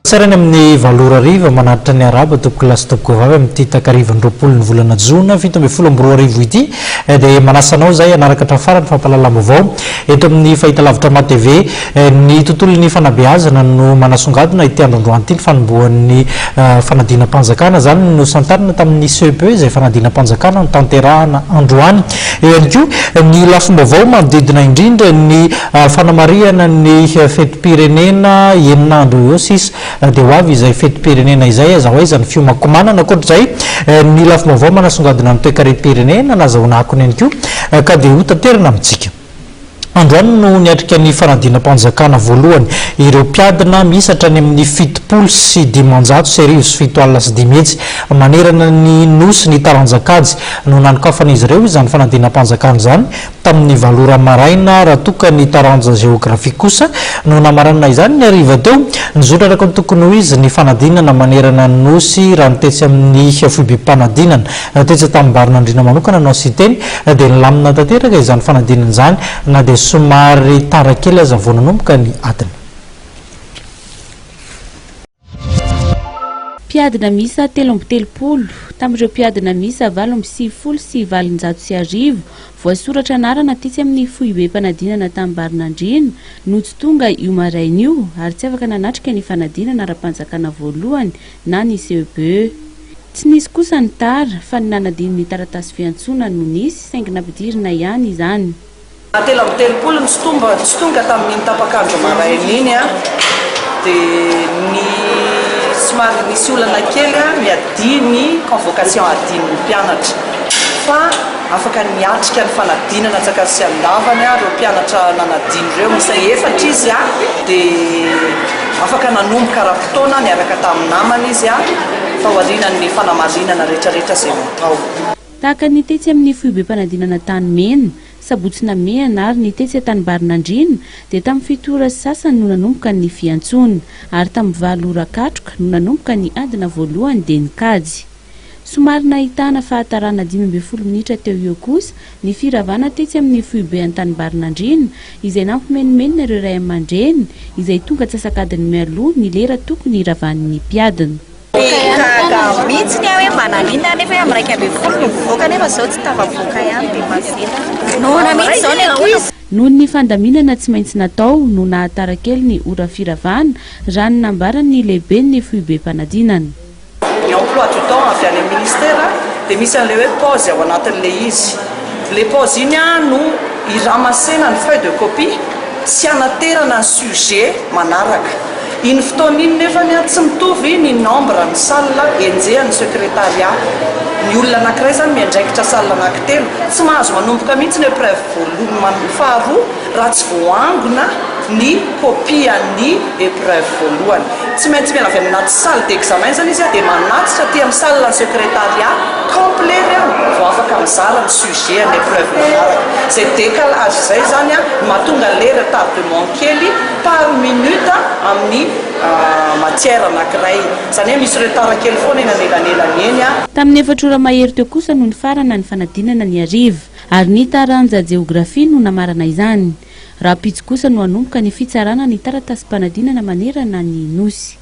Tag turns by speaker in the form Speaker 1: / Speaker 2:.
Speaker 1: Sarany amin'ny valora riva manaritra ny araba topoko lasa topoko vavy amin'ny takariva ndroapolo ny volana jona 17 ity dia manasanao zay anaraka hatrafara ny fampalalam-baovao eto amin'ny fahitalavitra ma TV ny tontolon'ny fanabeazana no manasongadina ity Androany ity ny fanombohan'ny fanadinam-panjakana zany no santarina tamin'ny Cepe izay fanadinam-panjakana ny tanterahana Androany ihany koa ny lafim-baovao manodidina indrindra ny fanamariana ny fetim-pirenena eninandro eo sisa dia hoavy izay fetim-pirenena izay azahoaizany fiomakomanana akoatr'izay ny lafim-baovao manasongadina ny toe-karem-pirenena nazahoana akony ihany koa ka dia ho tanterana amintsika. Androany no niatrika ny fanadinam-panjakana voalohany ireo mpiadina miisa hatrany amin'ny 7 sy 500 sy 7 sy 10 manerana ny nosy ny taranja Kajy no nanokafan'izy ireo izany fanadinam-panjakana zany tamin'ny valora maraina raha toka ny taranja jeografy kosa no namarana izany ny hariva teo nizotra araka ny tokony ho izy ny fanadinana manerana ny nosy raha nitetsy amin'ny foibe-panadinana tetsy tamin'ny-barinandrina manokana nosy teny dia nilamina tanteraka izany fanadinana zany na dia somary tarakely aza vao nanomboka ny adina.
Speaker 2: Mpiadina miisa 3 tamin'ireo mpiadina miisa 7 sy 7 voasoratra anarana tetsy amin'ny foibe-panadinana tamin'ny barinandrina no tsy tonga io maraina io ary tsy afaka nanatrika ny fanadinana ara-panjakana voalohany na ny Cepe. Tsy nisy kosa ny tara fa ny nanadiny ny taratasy fiantsona no nisy saingy nampidirina ihany izany.
Speaker 3: Telo amby telopolo ny tsy tonga tamin'ny tapakandro maraina iny dia ny somary nisy olana kely miadiny convocation adin'ny mpianatra fa afaka niatrika ny fanadinana tsaka sy andavany ireo mpianatra nanadiny ireo miisa 4 izy dia afaka nanomboka raha-potoana niaraka tamin'ny namany izy fa hoarinan'ny fanamarinana rehetrarehetra izay natao.
Speaker 2: Tahaka ny tetsy amin'ny foibe-panadinana tany mena sabotsy namehana ary ny tetsy tany barinandrina dia tamin'ny fitora sasany no nanomboka ny fiantsona ary tamin'ny valora katroka no nanomboka ny adina voalohany dia ny Kajy. Somary nahitana fahatarana 12 minitra teo eo kosa ny firavana tetsy amin'ny foibe an-tany barinandrina izay nampimenimenina ireo ray aman-dreny izay tonga tsasakadiny mialoha ny lera tokony iravan'ny mpiadina.
Speaker 4: Mihitsy ny hoe manalina nefa amin'ny 1 no mivoaka nefa zao tsy tafavoaka ihany dia masina. Nohona mihitsy zao ny ankizy.
Speaker 2: Noho ny fandaminana tsy maintsy natao no nahatarakely ny ora firavana raha ny nambarany lehibe ny foibe-panadinana.
Speaker 3: Ny emploi du temps avy any amin'ny ministère dia misy an'ilay hoe pause ao anatin'ilay izy. Le pause iny no iramasena ny feuille de copie sy anaterana ny sujet manaraka. Iny fotoana iny nefa tsy mitovy ny nombre ny salle enjehan'ny secrétariat. Ny olona anankiray zany miandraikitra salle anankitelo tsy mahazo manomboka mihitsy ny épreuve voalohany faharoa raha tsy voangona ny copie an'ny épreuve voalohany. Tsy maintsy miala avy anaty salle d'examen zany izy dia manatitra aty amin'ny salle ny secrétariat complet reo vao afaka mizara ny sujet ny épreuve manaraka. Zay décalage zay zany mahatonga le retardement kely par minute amin'ny matière anankiray zany hoe misy retard kely foana eny anelanelany eny.
Speaker 2: Tamin'ny 4 ora mahery teo kosa no ny farana ny fanadinana ny hariva ary ny taranja jeografy no namarana izany. Raha pitsy kosa no anomboka ny fitsarana ny taratasy-panadinana manerana ny nosy.